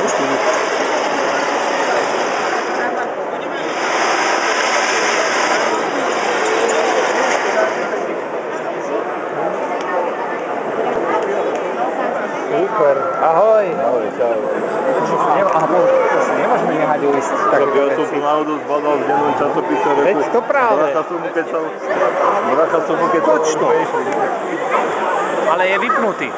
Super. Ahoj. Ahoj, čau. Nemôžeme nehať list. Tak ja som tu náhodou zbadal v dennom časopise. Veď to práve. Bracha som mu keď Poč to. Ale je vypnutý.